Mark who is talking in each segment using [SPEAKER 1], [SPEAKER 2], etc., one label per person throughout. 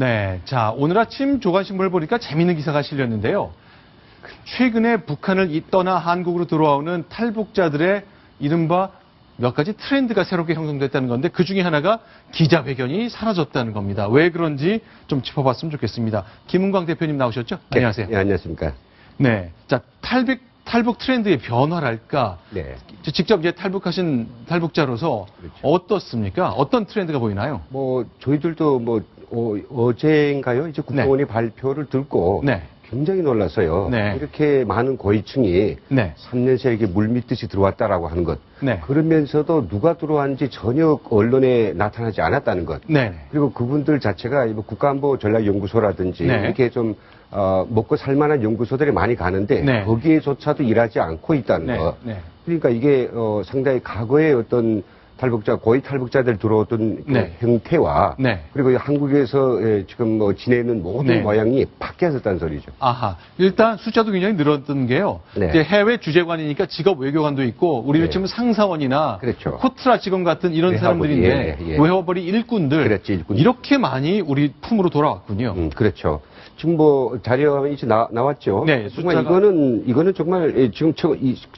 [SPEAKER 1] 네, 자 오늘 아침 조간신문을 보니까 재미있는 기사가 실렸는데요. 최근에 북한을 떠나 한국으로 들어오는 탈북자들의 이른바 몇 가지 트렌드가 새롭게 형성됐다는 건데 그 중에 하나가 기자회견이 사라졌다는 겁니다. 왜 그런지 좀 짚어봤으면 좋겠습니다. 김은광 대표님 나오셨죠?
[SPEAKER 2] 네,
[SPEAKER 1] 안녕하세요.
[SPEAKER 2] 네, 안녕하십니까.
[SPEAKER 1] 네, 자 탈북 트렌드의 변화랄까?
[SPEAKER 2] 네.
[SPEAKER 1] 직접 이제 탈북하신 탈북자로서
[SPEAKER 2] 그렇죠.
[SPEAKER 1] 어떻습니까? 어떤 트렌드가 보이나요?
[SPEAKER 2] 저희들도 어제인가요? 이제 국정원이 발표를 듣고
[SPEAKER 1] 네.
[SPEAKER 2] 굉장히 놀랐어요.
[SPEAKER 1] 네.
[SPEAKER 2] 이렇게 많은 고위층이
[SPEAKER 1] 네.
[SPEAKER 2] 3년 새에 이렇게 물밀듯이 들어왔다라고 하는 것.
[SPEAKER 1] 네.
[SPEAKER 2] 그러면서도 누가 들어왔는지 전혀 언론에 나타나지 않았다는 것.
[SPEAKER 1] 네.
[SPEAKER 2] 그리고 그분들 자체가 국가안보전략연구소라든지
[SPEAKER 1] 네.
[SPEAKER 2] 이렇게 좀 먹고 살만한 연구소들이 많이 가는데
[SPEAKER 1] 네.
[SPEAKER 2] 거기에조차도 일하지 않고 있다는
[SPEAKER 1] 네.
[SPEAKER 2] 것.
[SPEAKER 1] 네.
[SPEAKER 2] 그러니까 이게 상당히 과거의 어떤 고위 탈북자들 들어오던 그
[SPEAKER 1] 네.
[SPEAKER 2] 형태와
[SPEAKER 1] 네.
[SPEAKER 2] 그리고 한국에서 지금 지내는 모든
[SPEAKER 1] 네.
[SPEAKER 2] 모양이 바뀌었다는 소리죠.
[SPEAKER 1] 아하. 일단 숫자도 굉장히 늘었던 게요.
[SPEAKER 2] 네.
[SPEAKER 1] 이제 해외 주재관이니까 직업 외교관도 있고 우리로
[SPEAKER 2] 네.
[SPEAKER 1] 치면 상사원이나
[SPEAKER 2] 그렇죠.
[SPEAKER 1] 코트라 직원 같은 이런
[SPEAKER 2] 외화벌이,
[SPEAKER 1] 사람들인데
[SPEAKER 2] 예, 예.
[SPEAKER 1] 외화벌이 일꾼들
[SPEAKER 2] 그렇지, 일꾼.
[SPEAKER 1] 이렇게 많이 우리 품으로 돌아왔군요.
[SPEAKER 2] 그렇죠. 지금 자료가 이제 나왔죠.
[SPEAKER 1] 네,
[SPEAKER 2] 정말
[SPEAKER 1] 숫자가-
[SPEAKER 2] 이거는 정말 지금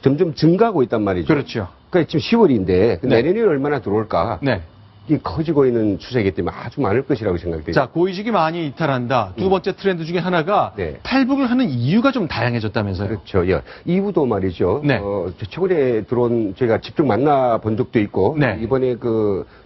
[SPEAKER 2] 점점 증가하고 있단 말이죠.
[SPEAKER 1] 그렇죠.
[SPEAKER 2] 그러니까 지금 10월인데
[SPEAKER 1] 네.
[SPEAKER 2] 내년에 얼마나 들어올까?
[SPEAKER 1] 네.
[SPEAKER 2] 이 커지고 있는 추세이기 때문에 아주 많을 것이라고 생각돼요.
[SPEAKER 1] 자, 고위직이 많이 이탈한다. 두 번째 트렌드 중에 하나가
[SPEAKER 2] 네.
[SPEAKER 1] 탈북을 하는 이유가 좀 다양해졌다면서요.
[SPEAKER 2] 그렇죠. 예. 이후도 말이죠.
[SPEAKER 1] 네.
[SPEAKER 2] 최근에 들어온 저희가 직접 만나본 적도 있고
[SPEAKER 1] 네.
[SPEAKER 2] 이번에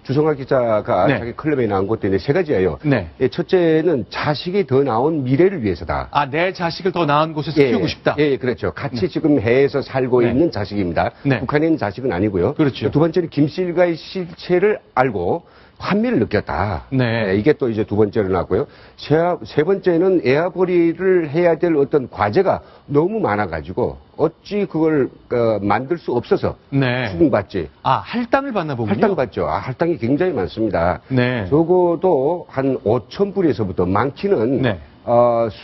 [SPEAKER 2] 주성화 기자가
[SPEAKER 1] 네.
[SPEAKER 2] 자기 클럽에 나온 것도 있는데 세 가지예요.
[SPEAKER 1] 네.
[SPEAKER 2] 예, 첫째는 자식이 더 나은 미래를 위해서다.
[SPEAKER 1] 아, 내 자식을 더 나은 곳에서 키우고 싶다.
[SPEAKER 2] 예, 그렇죠. 같이 지금 해외에서 살고
[SPEAKER 1] 네.
[SPEAKER 2] 있는 자식입니다.
[SPEAKER 1] 네.
[SPEAKER 2] 북한에 있는 자식은 아니고요.
[SPEAKER 1] 그렇죠.
[SPEAKER 2] 두 번째는 김실가의 실체를 알고 환멸을 느꼈다.
[SPEAKER 1] 네.
[SPEAKER 2] 이게 또 이제 두 번째로 나왔고요. 세 번째는 애아벌이를 해야 될 어떤 과제가 너무 많아가지고 어찌 그걸 만들 수 없어서
[SPEAKER 1] 네.
[SPEAKER 2] 수긍받지.
[SPEAKER 1] 아, 할당을 받나 보군요.
[SPEAKER 2] 할당받죠. 할당이 굉장히 많습니다.
[SPEAKER 1] 네.
[SPEAKER 2] 적어도 한 5천 불에서부터 많기는
[SPEAKER 1] 네.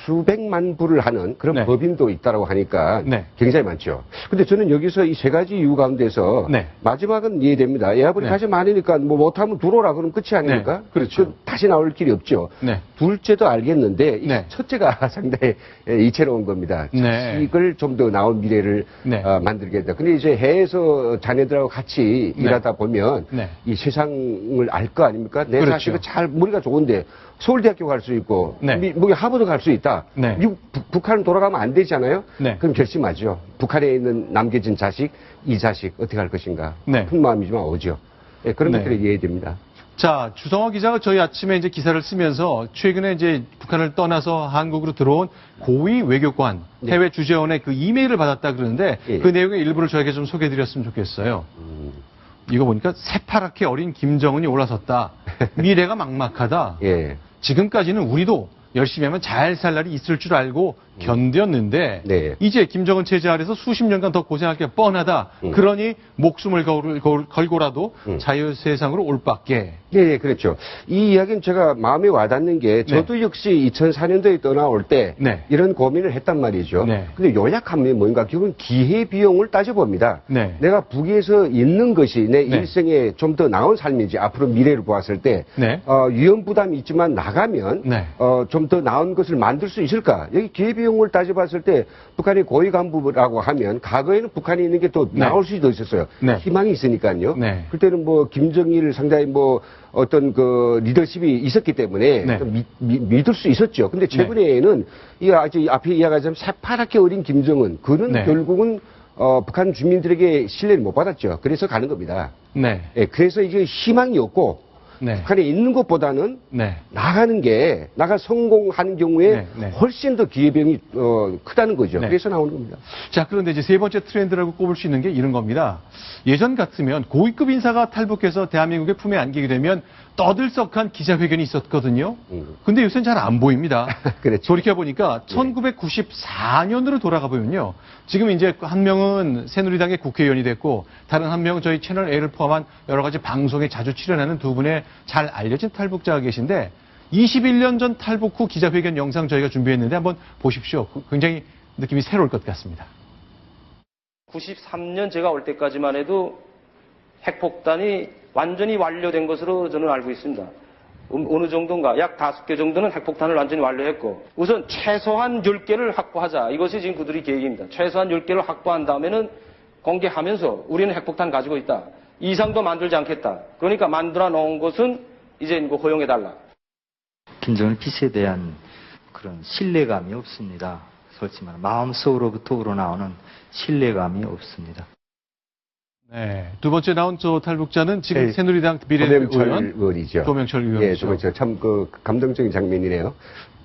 [SPEAKER 2] 수백만 불을 하는 그런
[SPEAKER 1] 네.
[SPEAKER 2] 법인도 있다라고 하니까
[SPEAKER 1] 네.
[SPEAKER 2] 굉장히 많죠. 근데 저는 여기서 이 세 가지 이유 가운데서
[SPEAKER 1] 네.
[SPEAKER 2] 마지막은 이해됩니다. 애아벌이
[SPEAKER 1] 네.
[SPEAKER 2] 가시 많으니까 못하면 들어오라 그러면 끝이 아닙니까?
[SPEAKER 1] 네. 그렇죠.
[SPEAKER 2] 다시 나올 길이 없죠.
[SPEAKER 1] 네.
[SPEAKER 2] 둘째도 알겠는데 이
[SPEAKER 1] 네.
[SPEAKER 2] 첫째가 상당히 이채로운 겁니다.
[SPEAKER 1] 네.
[SPEAKER 2] 자식을 좀 더 나은 미래를
[SPEAKER 1] 네.
[SPEAKER 2] 만들겠다. 근데 이제 해외에서 자녀들하고 같이
[SPEAKER 1] 네.
[SPEAKER 2] 일하다 보면
[SPEAKER 1] 네.
[SPEAKER 2] 이 세상을 알 거 아닙니까? 내
[SPEAKER 1] 그렇죠.
[SPEAKER 2] 자식은 잘 머리가 좋은데 서울대학교 갈 수 있고
[SPEAKER 1] 네.
[SPEAKER 2] 하버드 갈 수 있다.
[SPEAKER 1] 네.
[SPEAKER 2] 북한 돌아가면 안 되잖아요.
[SPEAKER 1] 네.
[SPEAKER 2] 그럼 결심하죠. 북한에 있는 남겨진 자식, 이 자식 어떻게 할 것인가.
[SPEAKER 1] 네.
[SPEAKER 2] 큰 마음이지만 오죠. 예, 그런
[SPEAKER 1] 네.
[SPEAKER 2] 것들이 이해됩니다.
[SPEAKER 1] 자, 주성화 기자가 저희 아침에 이제 기사를 쓰면서 최근에 이제 북한을 떠나서 한국으로 들어온 고위 외교관,
[SPEAKER 2] 네.
[SPEAKER 1] 해외 주재원의 그 이메일을 받았다 그러는데
[SPEAKER 2] 예.
[SPEAKER 1] 그 내용의 일부를 저에게 좀 소개해 드렸으면 좋겠어요. 이거 보니까 새파랗게 어린 김정은이 올라섰다. 미래가 막막하다.
[SPEAKER 2] 예.
[SPEAKER 1] 지금까지는 우리도 열심히 하면 잘 살 날이 있을 줄 알고 견뎠는데
[SPEAKER 2] 네.
[SPEAKER 1] 이제 김정은 체제 아래서 수십 년간 더 고생할 게 뻔하다. 그러니 목숨을 걸고라도 자유 세상으로 올 밖에.
[SPEAKER 2] 예, 그렇죠. 이 이야기는 제가 마음에 와닿는 게 저도 역시 2004년도에 떠나올 때
[SPEAKER 1] 네.
[SPEAKER 2] 이런 고민을 했단 말이죠.
[SPEAKER 1] 네.
[SPEAKER 2] 근데 요약하면 뭔가 결국은 기회비용을 따져봅니다.
[SPEAKER 1] 네.
[SPEAKER 2] 내가 북에서 있는 것이 내
[SPEAKER 1] 네.
[SPEAKER 2] 일생에 좀 더 나은 삶이지 앞으로 미래를 보았을 때
[SPEAKER 1] 네.
[SPEAKER 2] 위험 부담이 있지만 나가면
[SPEAKER 1] 네.
[SPEAKER 2] 좀 더 나은 것을 만들 수 있을까? 여기 기회비용을 따져봤을 때 북한의 고위 간부라고 하면 과거에는 북한에 있는 게 더
[SPEAKER 1] 네.
[SPEAKER 2] 나올 수도 있었어요.
[SPEAKER 1] 네.
[SPEAKER 2] 희망이 있으니까요.
[SPEAKER 1] 네.
[SPEAKER 2] 그때는 김정일 상당히 어떤 리더십이 있었기 때문에
[SPEAKER 1] 네.
[SPEAKER 2] 좀 믿을 수 있었죠. 근데 최근에는 아주 앞에 이야기하자면 새파랗게 어린 김정은 그는
[SPEAKER 1] 네.
[SPEAKER 2] 결국은 북한 주민들에게 신뢰를 못 받았죠. 그래서 가는 겁니다.
[SPEAKER 1] 네.
[SPEAKER 2] 예, 그래서 이게 희망이 없고
[SPEAKER 1] 네.
[SPEAKER 2] 북한에 있는 것보다는
[SPEAKER 1] 네.
[SPEAKER 2] 나가 성공하는 경우에
[SPEAKER 1] 네, 네.
[SPEAKER 2] 훨씬 더 기회비용이 크다는 거죠.
[SPEAKER 1] 네.
[SPEAKER 2] 그래서 나오는 겁니다.
[SPEAKER 1] 자, 그런데 이제 세 번째 트렌드라고 꼽을 수 있는 게 이런 겁니다. 예전 같으면 고위급 인사가 탈북해서 대한민국의 품에 안기게 되면 떠들썩한 기자회견이 있었거든요. 근데 요새는 잘 안 보입니다.
[SPEAKER 2] 그렇죠.
[SPEAKER 1] 돌이켜보니까 1994년으로 돌아가 보면요. 지금 이제 한 명은 새누리당의 국회의원이 됐고 다른 한 명은 저희 채널 A를 포함한 여러 가지 방송에 자주 출연하는 두 분의 잘 알려진 탈북자가 계신데 21년 전 탈북 후 기자회견 영상 저희가 준비했는데 한번 보십시오. 굉장히 느낌이 새로울 것 같습니다.
[SPEAKER 3] 93년 제가 올 때까지만 해도 핵폭탄이 완전히 완료된 것으로 저는 알고 있습니다. 어느 정도인가 약 5개 정도는 핵폭탄을 완전히 완료했고 우선 최소한 10개를 확보하자. 이것이 지금 그들의 계획입니다. 최소한 10개를 확보한 다음에는 공개하면서 우리는 핵폭탄 가지고 있다. 이상도 만들지 않겠다. 그러니까 만들어 놓은 것은 이제 이거 허용해달라.
[SPEAKER 4] 김정은 기세에 대한 그런 신뢰감이 없습니다. 솔직히 말하면 마음속으로부터 우러나오는 신뢰감이 없습니다.
[SPEAKER 1] 네. 두 번째 나온 저 탈북자는 지금
[SPEAKER 2] 네.
[SPEAKER 1] 새누리당
[SPEAKER 2] 도명철
[SPEAKER 1] 비례의원
[SPEAKER 2] 의원이죠.
[SPEAKER 1] 도명철 의원이죠.
[SPEAKER 2] 예, 도명철 참 그 감동적인 장면이네요.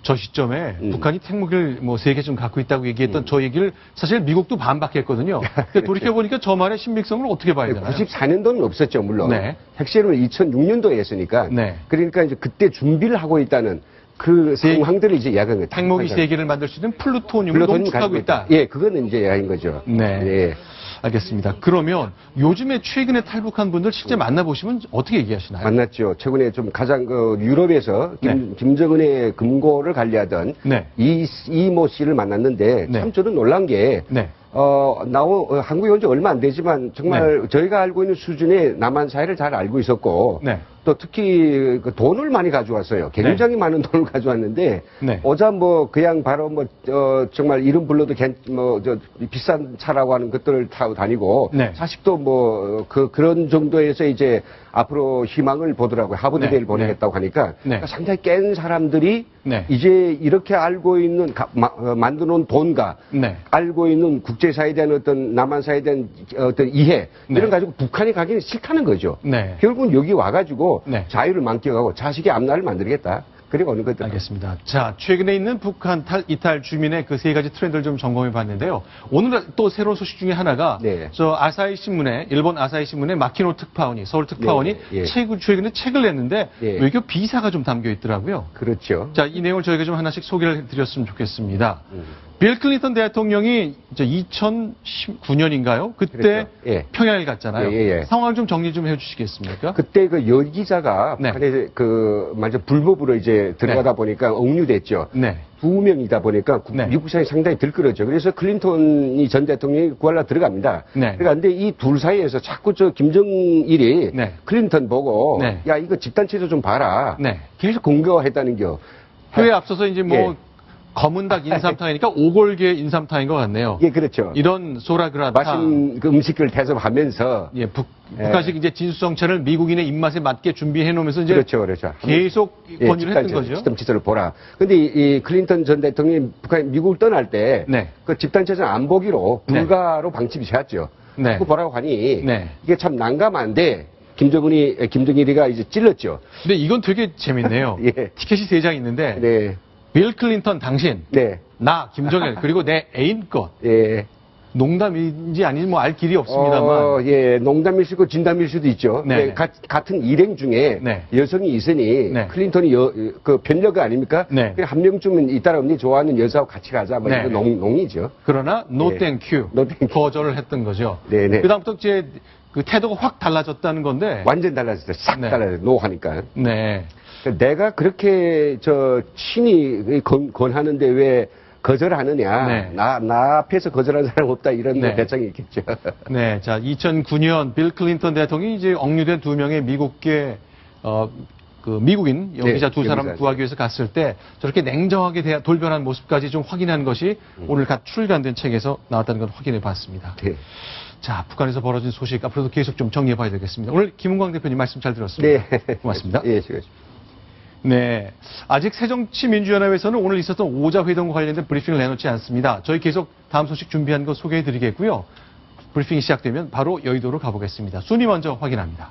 [SPEAKER 1] 저 시점에 북한이 핵무기를 뭐 3개쯤 갖고 있다고 얘기했던 저 얘기를 사실 미국도 반박했거든요. 근데 돌이켜보니까 저 말의 신빙성을 어떻게 봐야 되나요?
[SPEAKER 2] 94년도는 없었죠, 물론.
[SPEAKER 1] 네.
[SPEAKER 2] 핵실험을 2006년도에 했으니까.
[SPEAKER 1] 네.
[SPEAKER 2] 그러니까 이제 그때 준비를 하고 있다는 그 상황들을 이제 야간
[SPEAKER 1] 핵무기 3개를 만들 수 있는 플루토늄을 농축하고 있다.
[SPEAKER 2] 예, 그거는 이제 야인 거죠.
[SPEAKER 1] 네.
[SPEAKER 2] 예.
[SPEAKER 1] 알겠습니다. 그러면 요즘에 최근에 탈북한 분들 실제 만나보시면 어떻게 얘기하시나요?
[SPEAKER 2] 만났죠. 최근에 좀 가장 그 유럽에서 김정은의 금고를 관리하던
[SPEAKER 1] 네.
[SPEAKER 2] 이모 씨를 만났는데
[SPEAKER 1] 네.
[SPEAKER 2] 참 저도 놀란 게
[SPEAKER 1] 네.
[SPEAKER 2] 한국에 온 지 얼마 안 되지만 정말 저희가 알고 있는 수준의 남한 사회를 잘 알고 있었고
[SPEAKER 1] 네.
[SPEAKER 2] 또 특히 그 돈을 많이 가져왔어요. 굉장히 많은 돈을 가져왔는데
[SPEAKER 1] 네.
[SPEAKER 2] 오자 뭐 그냥 바로 정말 이름 불러도 비싼 차라고 하는 것들을 타고 다니고
[SPEAKER 1] 네.
[SPEAKER 2] 자식도 그런 정도에서 이제 앞으로 희망을 보더라고요. 하버드대를
[SPEAKER 1] 네.
[SPEAKER 2] 보내겠다고 하니까
[SPEAKER 1] 네.
[SPEAKER 2] 그러니까 상당히 깬 사람들이
[SPEAKER 1] 네.
[SPEAKER 2] 이제 이렇게 알고 있는 만들어놓은 돈과
[SPEAKER 1] 네.
[SPEAKER 2] 알고 있는 국제사회에 대한 어떤 남한사회에 대한 어떤 이해
[SPEAKER 1] 네.
[SPEAKER 2] 이런 가지고 북한이 가기는 싫다는 거죠.
[SPEAKER 1] 네.
[SPEAKER 2] 결국은 여기 와가지고
[SPEAKER 1] 네.
[SPEAKER 2] 자유를 만끽하고 자식의 앞날을 만들겠다. 그리고 어느 것들.
[SPEAKER 1] 알겠습니다. 자, 최근에 있는 북한 이탈 주민의 그 3가지 트렌드를 좀 점검해 봤는데요. 오늘 또 새로운 소식 중에 하나가
[SPEAKER 2] 네.
[SPEAKER 1] 저 아사히 신문에 일본 아사히 신문에 마키노 특파원이 서울 특파원이
[SPEAKER 2] 네. 예.
[SPEAKER 1] 최근에 책을 냈는데
[SPEAKER 2] 예.
[SPEAKER 1] 외교 비사가 좀 담겨 있더라고요.
[SPEAKER 2] 그렇죠.
[SPEAKER 1] 자, 이 내용을 저희가 좀 하나씩 소개를 해드렸으면 좋겠습니다. 빌 클린턴 대통령이 2019년인가요? 그때
[SPEAKER 2] 그렇죠. 예.
[SPEAKER 1] 평양을 갔잖아요.
[SPEAKER 2] 예.
[SPEAKER 1] 상황을 좀 정리 좀 해주시겠습니까?
[SPEAKER 2] 그때 그 여기자가
[SPEAKER 1] 네.
[SPEAKER 2] 북한에 완전 불법으로 이제 들어가다
[SPEAKER 1] 네.
[SPEAKER 2] 보니까 억류됐죠.
[SPEAKER 1] 네.
[SPEAKER 2] 2명이다 보니까
[SPEAKER 1] 네.
[SPEAKER 2] 미국 사회에 상당히 들끓었죠. 그래서 클린턴이 전 대통령이 구하러 들어갑니다.
[SPEAKER 1] 네.
[SPEAKER 2] 그러니까 근데 이 둘 사이에서 자꾸 저 김정일이
[SPEAKER 1] 네.
[SPEAKER 2] 클린턴 보고
[SPEAKER 1] 네.
[SPEAKER 2] 야 이거 집단체조 좀 봐라.
[SPEAKER 1] 네.
[SPEAKER 2] 계속 공격했다는 겨.
[SPEAKER 1] 그에 앞서서 이제 뭐
[SPEAKER 2] 예.
[SPEAKER 1] 검은 닭 인삼탕이니까 오골계 인삼탕인 것 같네요.
[SPEAKER 2] 예, 그렇죠.
[SPEAKER 1] 이런 소라그라탕.
[SPEAKER 2] 맛있는 그 음식을 대접하면서
[SPEAKER 1] 예, 북한식 이제 진수성찬을 미국인의 입맛에 맞게 준비해 놓으면서 이제
[SPEAKER 2] 그렇죠.
[SPEAKER 1] 계속 권유를 했던 거죠.
[SPEAKER 2] 집단체제를 보라. 근데 이 클린턴 전 대통령이 미국을 떠날 때
[SPEAKER 1] 네.
[SPEAKER 2] 그 집단체제는 안 보기로 불가로 방침이 세웠죠.
[SPEAKER 1] 네.
[SPEAKER 2] 그거 보라고 하니
[SPEAKER 1] 네.
[SPEAKER 2] 이게 참 난감한데 김정일이가 이제 찔렀죠.
[SPEAKER 1] 근데 이건 되게 재밌네요.
[SPEAKER 2] 예.
[SPEAKER 1] 티켓이 3장 있는데
[SPEAKER 2] 네.
[SPEAKER 1] 빌 클린턴 당신,
[SPEAKER 2] 네.
[SPEAKER 1] 나 김정일 그리고 내 애인 것.
[SPEAKER 2] 예.
[SPEAKER 1] 농담인지 아닌지 뭐 알 길이 없습니다만.
[SPEAKER 2] 예, 농담일 수도 있고 진담일 수도 있죠.
[SPEAKER 1] 네.
[SPEAKER 2] 네, 같은 일행 중에
[SPEAKER 1] 네.
[SPEAKER 2] 여성이 있으니
[SPEAKER 1] 네.
[SPEAKER 2] 클린턴이 그 변력 아닙니까?
[SPEAKER 1] 네.
[SPEAKER 2] 한 명쯤은 있다라 언니 좋아하는 여자하고 같이 가자. 뭐
[SPEAKER 1] 네.
[SPEAKER 2] 이거 농이죠.
[SPEAKER 1] 그러나 노
[SPEAKER 2] 예.
[SPEAKER 1] 땡큐
[SPEAKER 2] No thank you.
[SPEAKER 1] 거절을 했던 거죠.
[SPEAKER 2] 네네.
[SPEAKER 1] 그다음부터 이제 그 태도가 확 달라졌다는 건데.
[SPEAKER 2] 완전 달라졌어요. 싹
[SPEAKER 1] 네.
[SPEAKER 2] 달라졌어요. 노하니까.
[SPEAKER 1] 네.
[SPEAKER 2] 내가 그렇게 친히 권하는데 왜 거절하느냐.
[SPEAKER 1] 네.
[SPEAKER 2] 나 앞에서 거절하는 사람 없다. 이런
[SPEAKER 1] 네.
[SPEAKER 2] 배짱이 있겠죠.
[SPEAKER 1] 네, 자 2009년 빌 클린턴 대통령이 이제 억류된 2명의 미국계 그 미국인 연기자
[SPEAKER 2] 네,
[SPEAKER 1] 2사람
[SPEAKER 2] 연기자.
[SPEAKER 1] 구하기 위해서 갔을 때 저렇게 냉정하게 돌변한 모습까지 좀 확인한 것이 오늘 갓 출간된 책에서 나왔다는 걸 확인해 봤습니다.
[SPEAKER 2] 네.
[SPEAKER 1] 자, 북한에서 벌어진 소식 앞으로도 계속 좀 정리해 봐야 되겠습니다. 오늘 김은광 대표님 말씀 잘 들었습니다.
[SPEAKER 2] 네.
[SPEAKER 1] 고맙습니다.
[SPEAKER 2] 예, 수고하십니다.
[SPEAKER 1] 네. 아직 새정치민주연합에서는 오늘 있었던 5자 회동과 관련된 브리핑을 내놓지 않습니다. 저희 계속 다음 소식 준비한 거 소개해 드리겠고요. 브리핑이 시작되면 바로 여의도로 가보겠습니다. 순위 먼저 확인합니다.